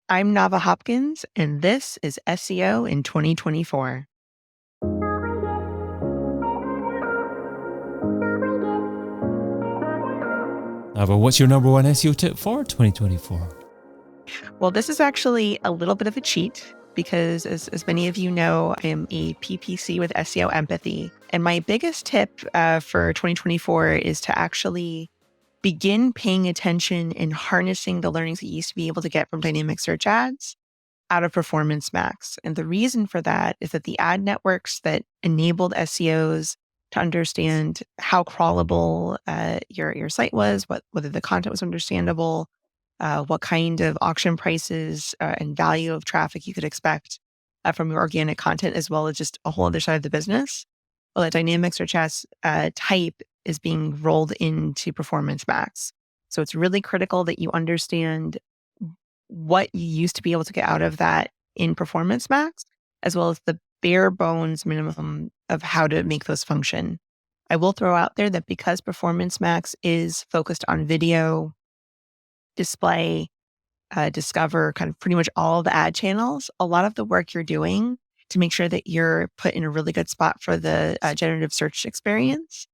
I'm Navah Hopkins, and this is SEO in 2024. Navah, what's your number one SEO tip for 2024? Well, this is actually a little bit of a cheat because, as many of you know, I am a PPC with SEO empathy. And my biggest tip for 2024 is to actually begin paying attention and harnessing the learnings that you used to be able to get from dynamic search ads out of Performance Max. And the reason for that is that the ad networks that enabled SEOs to understand how crawlable your site was, whether the content was understandable, what kind of auction prices and value of traffic you could expect from your organic content, as well as just a whole other side of the business. Well, that dynamic search ads type is being rolled into Performance Max. So it's really critical that you understand what you used to be able to get out of that in Performance Max, as well as the bare bones minimum of how to make those function. I will throw out there that because Performance Max is focused on video, display, discover, kind of pretty much all the ad channels, a lot of the work you're doing to make sure that you're put in a really good spot for the generative search experience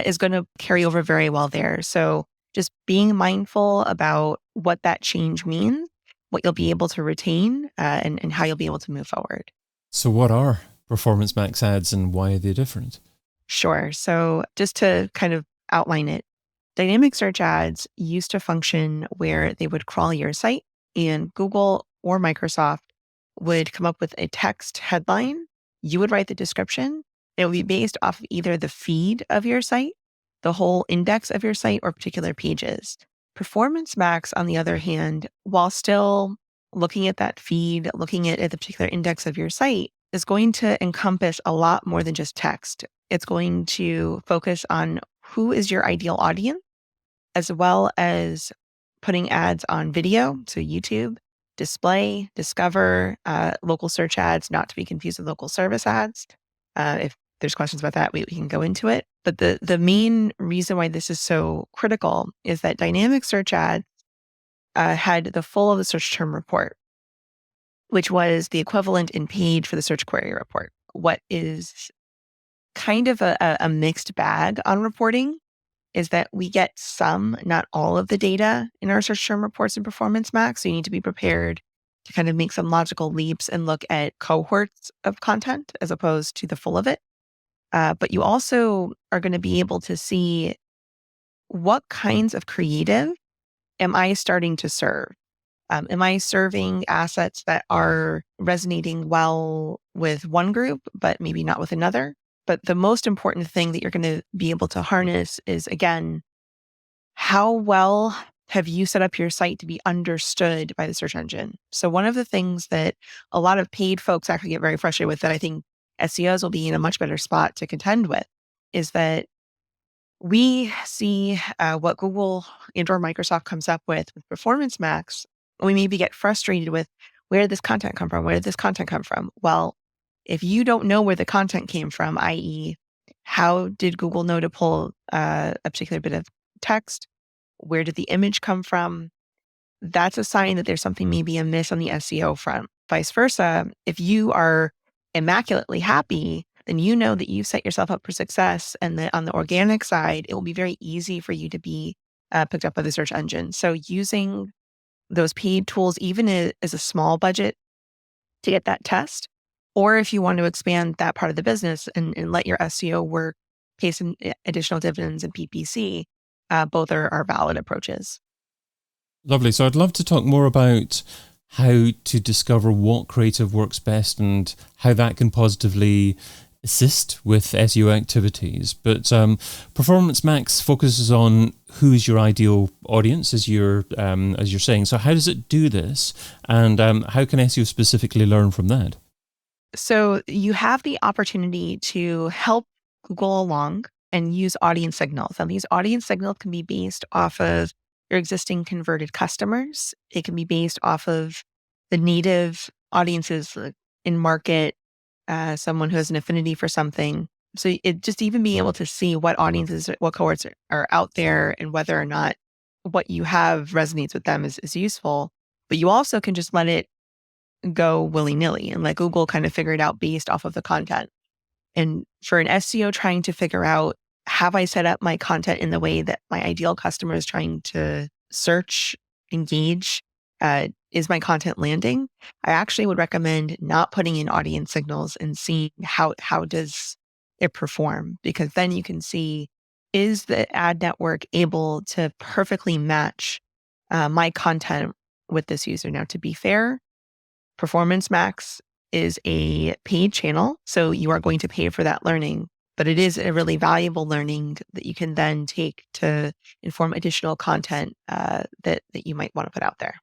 is going to carry over very well there. So just being mindful about what that change means, what you'll be able to retain, and how you'll be able to move forward. So what are Performance Max ads and why are they different? Sure. So just to kind of outline it, dynamic search ads used to function where they would crawl your site and Google or Microsoft would come up with a text headline. You would write the description. It would be based off of either the feed of your site, the whole index of your site, or particular pages. Performance Max, on the other hand, while still looking at that feed, looking at the particular index of your site, is going to encompass a lot more than just text. It's going to focus on who is your ideal audience, as well as putting ads on video, so YouTube, display, discover, local search ads, not to be confused with local service ads. If there's questions about that, we can go into it. But the main reason why this is so critical is that dynamic search ads had the full of the search term report, which was the equivalent in page for the search query report. What is kind of a mixed bag on reporting is that we get some, not all of the data in our search term reports in Performance Max. So you need to be prepared to kind of make some logical leaps and look at cohorts of content as opposed to the full of it. But you also are going to be able to see what kinds of creative am I starting to serve? Am I serving assets that are resonating well with one group, but maybe not with another? But the most important thing that you're going to be able to harness is, again, how well have you set up your site to be understood by the search engine? So one of the things that a lot of paid folks actually get very frustrated with that I think SEOs will be in a much better spot to contend with is that we see what Google and or Microsoft comes up with Performance Max. We maybe get frustrated with where did this content come from? Where did this content come from? Well, if you don't know where the content came from, i.e., how did Google know to pull a particular bit of text? Where did the image come from? That's a sign that there's something maybe amiss on the SEO front. Vice versa, if you are immaculately happy, then you know that you've set yourself up for success. And that on the organic side, it will be very easy for you to be picked up by the search engine. So using those paid tools, even as a small budget to get that test, or if you want to expand that part of the business and let your SEO work, pay some additional dividends in PPC, both are valid approaches. Lovely. So I'd love to talk more about how to discover what creative works best and how that can positively assist with SEO activities. But Performance Max focuses on who's your ideal audience, as you're saying. So how does it do this, and how can SEO specifically learn from that? So you have the opportunity to help Google along and use audience signals. And these audience signals can be based off of your existing converted customers. It can be based off of the native audiences in market, someone who has an affinity for something. So it just even being able to see what audiences, what cohorts are out there and whether or not what you have resonates with them is useful. But you also can just let it go willy-nilly and let Google kind of figure it out based off of the content. And for an SEO trying to figure out, have I set up my content in the way that my ideal customer is trying to search, engage? Is my content landing? I actually would recommend not putting in audience signals and seeing how does it perform, because then you can see, is the ad network able to perfectly match my content with this user? Now, to be fair, Performance Max is a paid channel, so you are going to pay for that learning, but it is a really valuable learning that you can then take to inform additional content that you might want to put out there.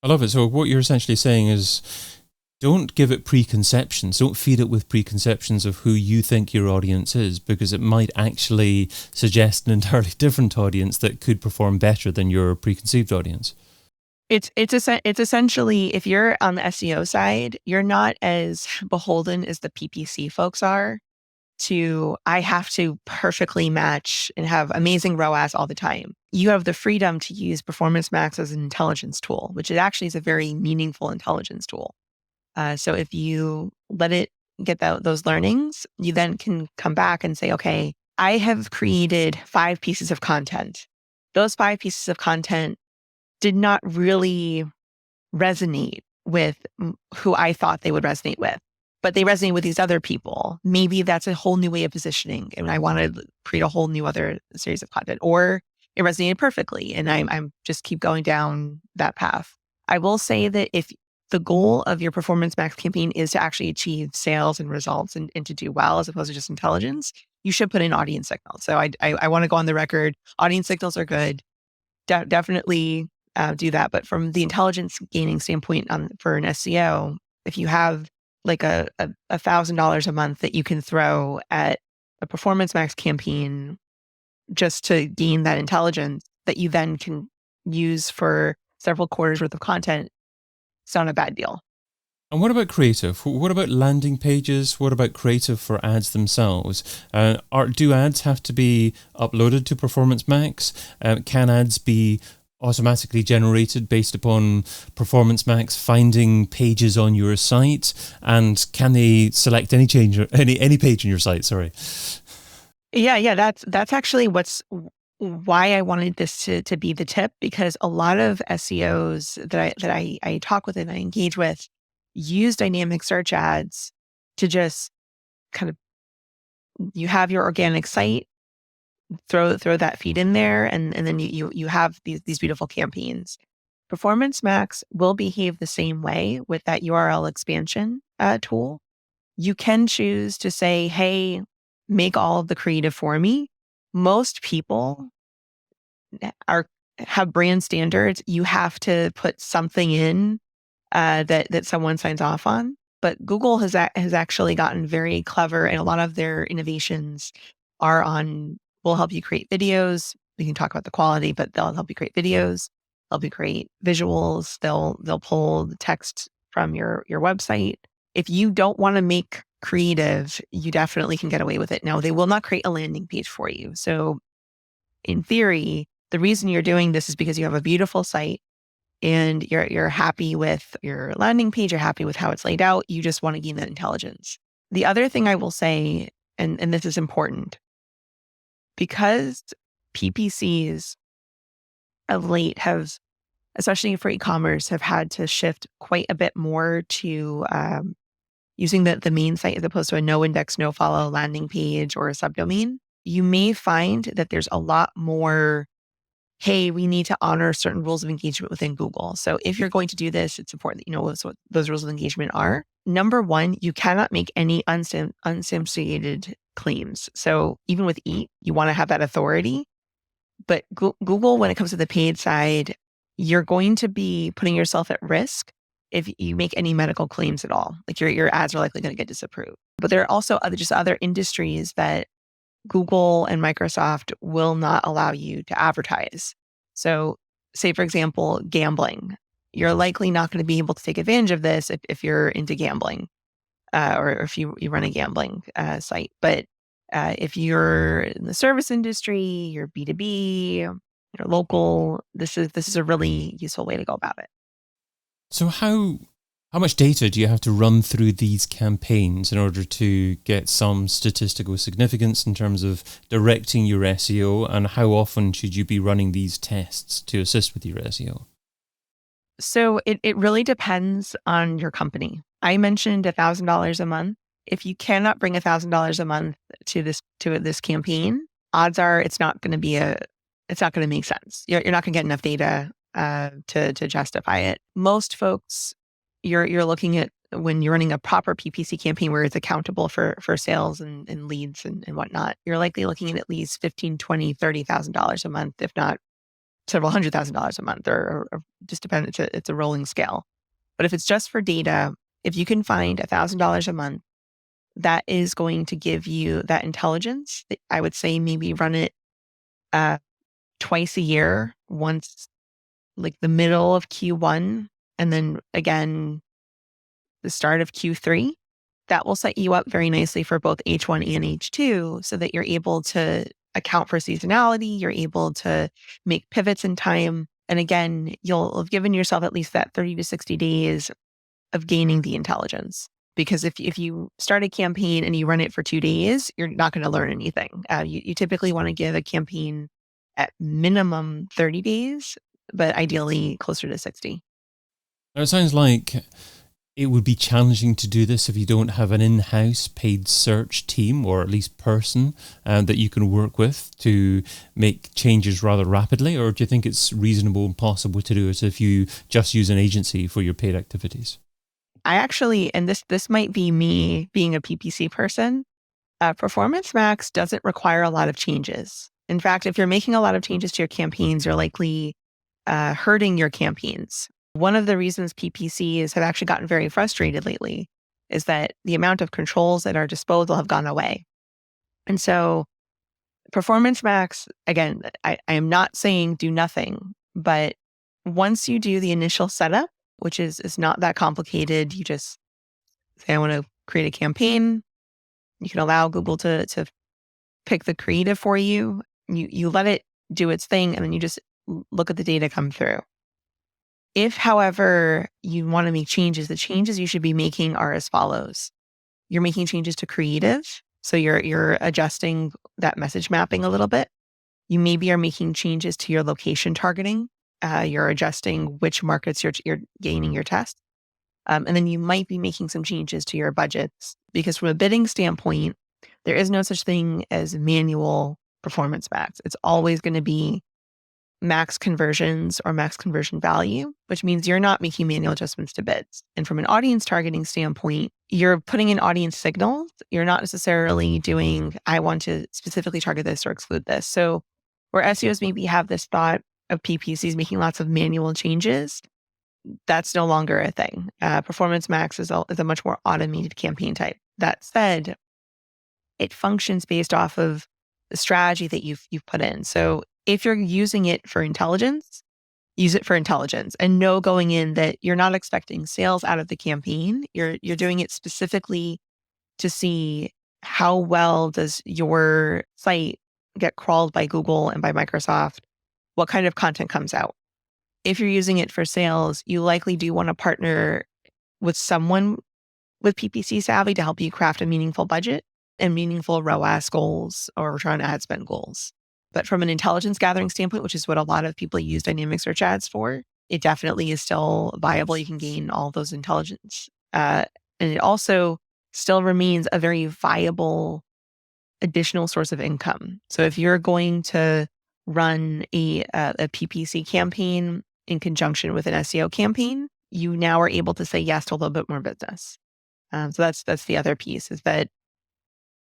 I love it. So what you're essentially saying is, don't give it preconceptions. Don't feed it with preconceptions of who you think your audience is, because it might actually suggest an entirely different audience that could perform better than your preconceived audience. It's essentially, if you're on the SEO side, you're not as beholden as the PPC folks are to, I have to perfectly match and have amazing ROAS all the time. You have the freedom to use Performance Max as an intelligence tool, which it actually is a very meaningful intelligence tool. So if you let it get those learnings, you then can come back and say, okay, I have created 5 pieces of content. Those 5 pieces of content did not really resonate with who I thought they would resonate with, but they resonate with these other people. Maybe that's a whole new way of positioning, and I want to create a whole new other series of content, or it resonated perfectly, and I'm just keep going down that path. I will say that if the goal of your Performance Max campaign is to actually achieve sales and results and to do well, as opposed to just intelligence, you should put in audience signals. So I want to go on the record. Audience signals are good. Definitely do that. But from the intelligence gaining standpoint for an SEO, if you have like a $1,000 a month that you can throw at a Performance Max campaign just to gain that intelligence that you then can use for several quarters worth of content, it's not a bad deal. And what about creative? What about landing pages? What about creative for ads themselves? Do ads have to be uploaded to Performance Max? Can ads be automatically generated based upon Performance Max finding pages on your site? And can they select any page on your site? Sorry. Yeah. That's actually why I wanted this to be the tip, because a lot of SEOs that I talk with and I engage with use dynamic search ads to just kind of, you have your organic site, throw that feed in there, and then you have these beautiful campaigns. Performance Max will behave the same way with that URL expansion tool. You can choose to say, hey, make all of the creative for me. Most people have brand standards. You have to put something in that someone signs off on. But Google has actually gotten very clever, and a lot of their innovations will help you create videos. We can talk about the quality, but they'll help you create videos. Help you create visuals. They'll pull the text from your website. If you don't want to make creative, you definitely can get away with it. Now, they will not create a landing page for you. So in theory, the reason you're doing this is because you have a beautiful site and you're happy with your landing page, you're happy with how it's laid out. You just want to gain that intelligence. The other thing I will say, and this is important, because PPCs of late have, especially for e-commerce, have had to shift quite a bit more to using the main site as opposed to a no index, no follow landing page or a subdomain. You may find that there's a lot more, hey, we need to honor certain rules of engagement within Google. So if you're going to do this, it's important that you know what those rules of engagement are. Number one, you cannot make any unsubstantiated claims. So even with EAT, you want to have that authority. But Google, when it comes to the paid side, you're going to be putting yourself at risk if you make any medical claims at all. Like your ads are likely going to get disapproved. But there are also other industries that Google and Microsoft will not allow you to advertise. So say, for example, gambling. You're likely not going to be able to take advantage of this if you're into gambling or if you run a gambling site. But if you're in the service industry, you're B2B, you're local, this is a really useful way to go about it. So how much data do you have to run through these campaigns in order to get some statistical significance in terms of directing your SEO, and how often should you be running these tests to assist with your SEO? So it really depends on your company. I mentioned $1,000 a month. If you cannot bring $1,000 a month to this campaign, odds are it's not going to make sense. You're not going to get enough data to justify it. Most folks, you're looking at, when you're running a proper PPC campaign where it's accountable for sales and leads and whatnot, you're likely looking at least $15,000, $20,000, $30,000 a month, if not several $100,000 a month, or just depends. It's a rolling scale. But if it's just for data, if you can find $1,000 a month, that is going to give you that intelligence. I would say maybe run it twice a year, once like the middle of Q1, and then again the start of Q3. That will set you up very nicely for both H1 and H2, so that you're able to account for seasonality, you're able to make pivots in time. And again, you'll have given yourself at least that 30 to 60 days of gaining the intelligence. Because if you start a campaign and you run it for 2 days, you're not going to learn anything. You typically want to give a campaign at minimum 30 days, but ideally closer to 60. Now, it sounds like it would be challenging to do this if you don't have an in-house paid search team, or at least person that you can work with to make changes rather rapidly. Or do you think it's reasonable and possible to do it if you just use an agency for your paid activities? I actually, and this might be me being a PPC person, Performance Max doesn't require a lot of changes. In fact, if you're making a lot of changes to your campaigns, you're likely hurting your campaigns. One of the reasons PPCs have actually gotten very frustrated lately is that the amount of controls at our disposal have gone away. And so Performance Max, again, I am not saying do nothing, but once you do the initial setup, which is not that complicated, you just say, I want to create a campaign. You can allow Google to pick the creative for you. You let it do its thing, and then you just look at the data come through. If, however, you want to make changes, the changes you should be making are as follows. You're making changes to creative. So you're adjusting that message mapping a little bit. You maybe are making changes to your location targeting. You're adjusting which markets you're gaining your test. And then you might be making some changes to your budgets, because from a bidding standpoint, there is no such thing as manual Performance Max. It's always going to be max conversions or max conversion value, which means you're not making manual adjustments to bids. And from an audience targeting standpoint, you're putting in audience signals. You're not necessarily doing, I want to specifically target this or exclude this. So where SEOs maybe have this thought of PPCs making lots of manual changes, that's no longer a thing. Performance Max is a much more automated campaign type. That said, it functions based off of the strategy that you've put in. So if you're using it for intelligence, use it for intelligence, and know going in that you're not expecting sales out of the campaign. You're doing it specifically to see how well does your site get crawled by Google and by Microsoft, what kind of content comes out. If you're using it for sales, you likely do want to partner with someone with PPC savvy to help you craft a meaningful budget and meaningful ROAS goals or return on ad spend goals. But from an intelligence gathering standpoint, which is what a lot of people use dynamic search ads for, it definitely is still viable. You can gain all those intelligence. And it also still remains a very viable additional source of income. So if you're going to run a PPC campaign in conjunction with an SEO campaign, you now are able to say yes to a little bit more business. So that's the other piece, is that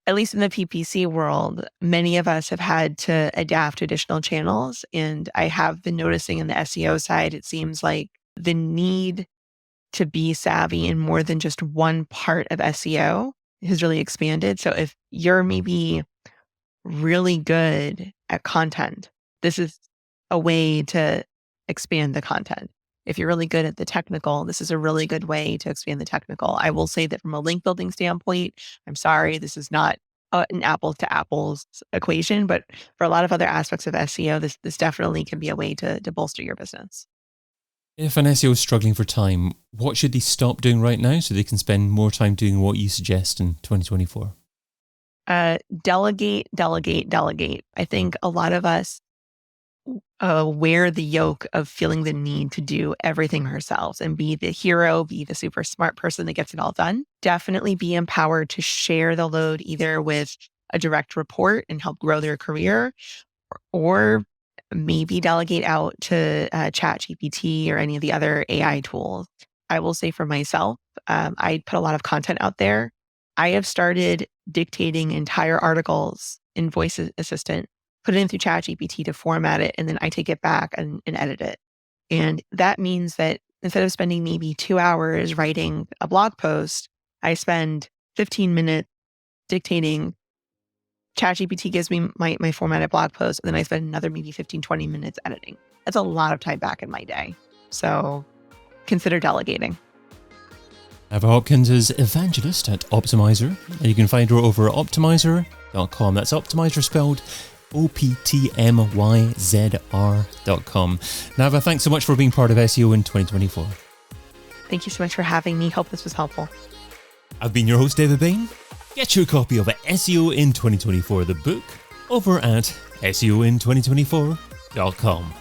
at least in the PPC world, many of us have had to adapt to additional channels. And I have been noticing in the SEO side, it seems like the need to be savvy in more than just one part of SEO has really expanded. So if you're maybe really good at content, this is a way to expand the content. If you're really good at the technical, this is a really good way to expand the technical. I will say that from a link building standpoint, I'm sorry, this is not an apples to apples equation, but for a lot of other aspects of SEO, this definitely can be a way to bolster your business. If an SEO is struggling for time, what should they stop doing right now so they can spend more time doing what you suggest in 2024? Delegate, delegate, delegate. I think a lot of us wear the yoke of feeling the need to do everything ourselves and be the hero, be the super smart person that gets it all done. Definitely be empowered to share the load either with a direct report and help grow their career, or maybe delegate out to ChatGPT or any of the other AI tools. I will say for myself, I put a lot of content out there. I have started dictating entire articles in Voice Assistant, put it in through ChatGPT to format it, and then I take it back and edit it. And that means that instead of spending maybe 2 hours writing a blog post, I spend 15 minutes dictating. ChatGPT gives me my formatted blog post, and then I spend another maybe 15, 20 minutes editing. That's a lot of time back in my day. So consider delegating. Navah Hopkins is evangelist at Optimizer, and you can find her over at optimizer.com. That's Optimizer spelled OPTMYZR.com. Navah, thanks so much for being part of SEO in 2024. Thank you so much for having me. Hope this was helpful. I've been your host, David Bain. Get your copy of SEO in 2024, the book, over at SEOin2024.com.